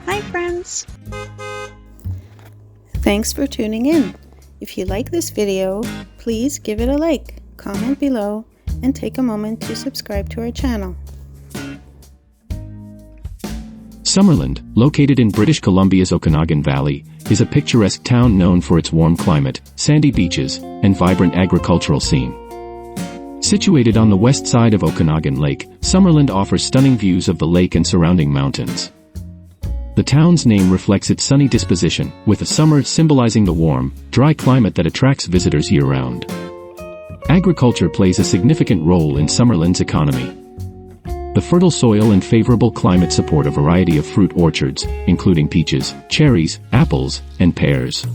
Hi friends! Thanks for tuning in. If you like this video, please give it a like, comment below, and take a moment to subscribe to our channel. Summerland, located in British Columbia's Okanagan Valley, is a picturesque town known for its warm climate, sandy beaches, and vibrant agricultural scene. Situated on the west side of Okanagan Lake, Summerland offers stunning views of the lake and surrounding mountains. The town's name reflects its sunny disposition, with the summer symbolizing the warm, dry climate that attracts visitors year-round. Agriculture plays a significant role in Summerland's economy. The fertile soil and favorable climate support a variety of fruit orchards, including peaches, cherries, apples, and pears.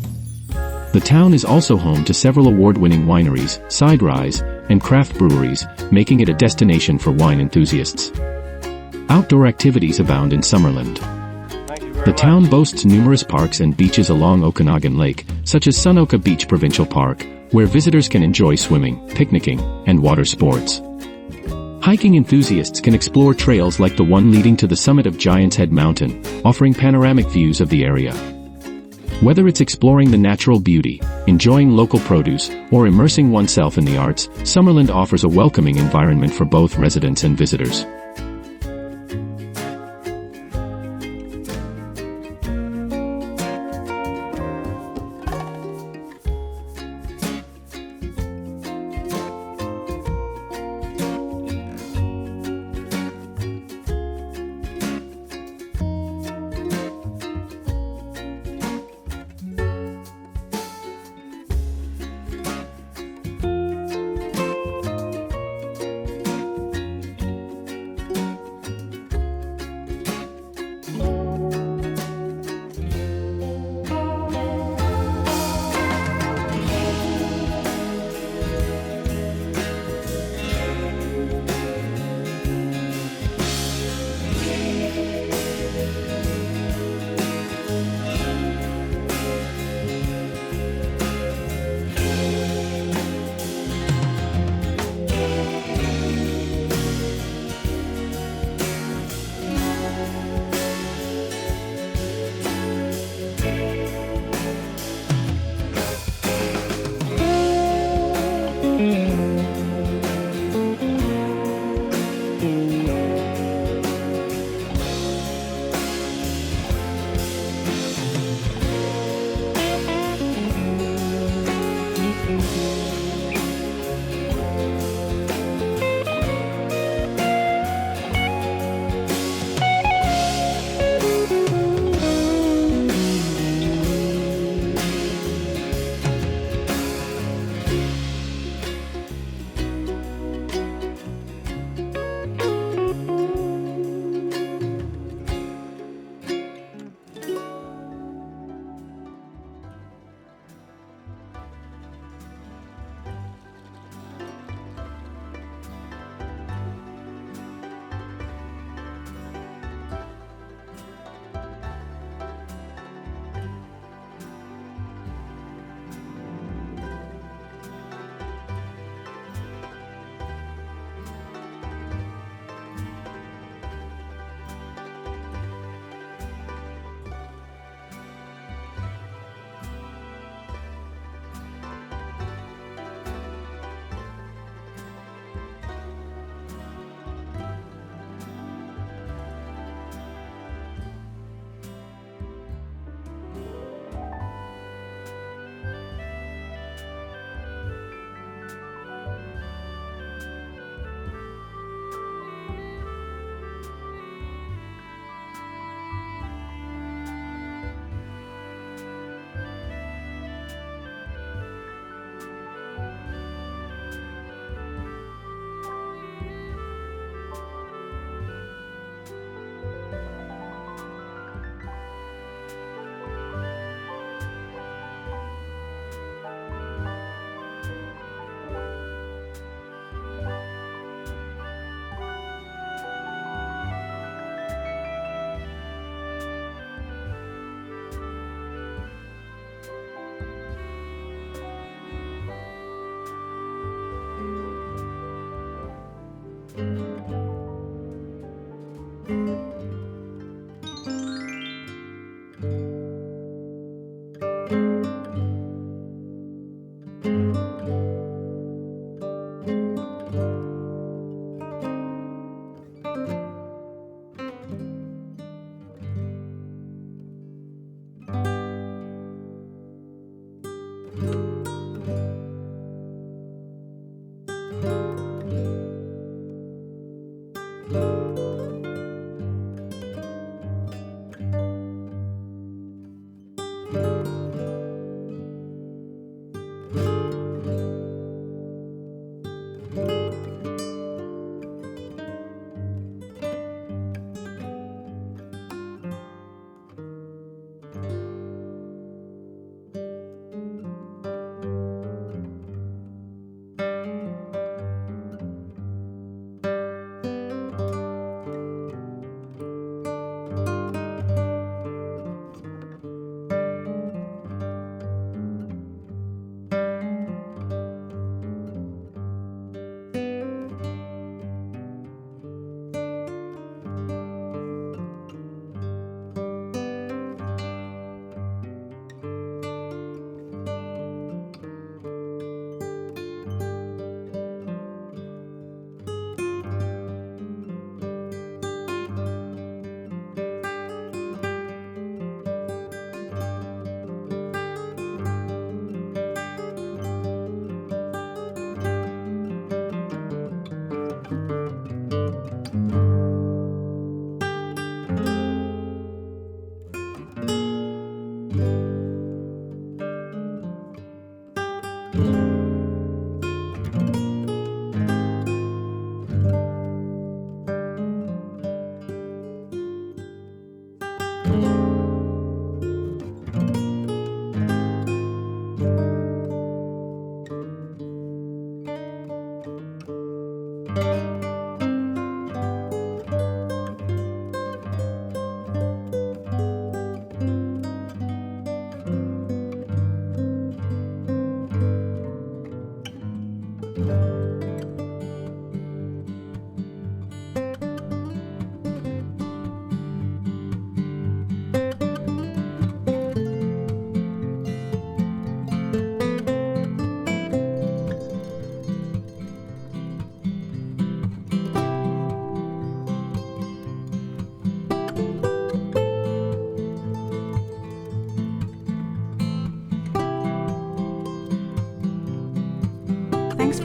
The town is also home to several award-winning wineries, cideries, and craft breweries, making it a destination for wine enthusiasts. Outdoor activities abound in Summerland. The town boasts numerous parks and beaches along Okanagan Lake, such as Sunoka Beach Provincial Park, where visitors can enjoy swimming, picnicking, and water sports. Hiking enthusiasts can explore trails like the one leading to the summit of Giant's Head Mountain, offering panoramic views of the area. Whether it's exploring the natural beauty, enjoying local produce, or immersing oneself in the arts, Summerland offers a welcoming environment for both residents and visitors.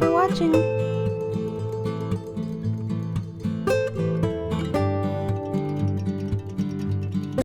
for watching.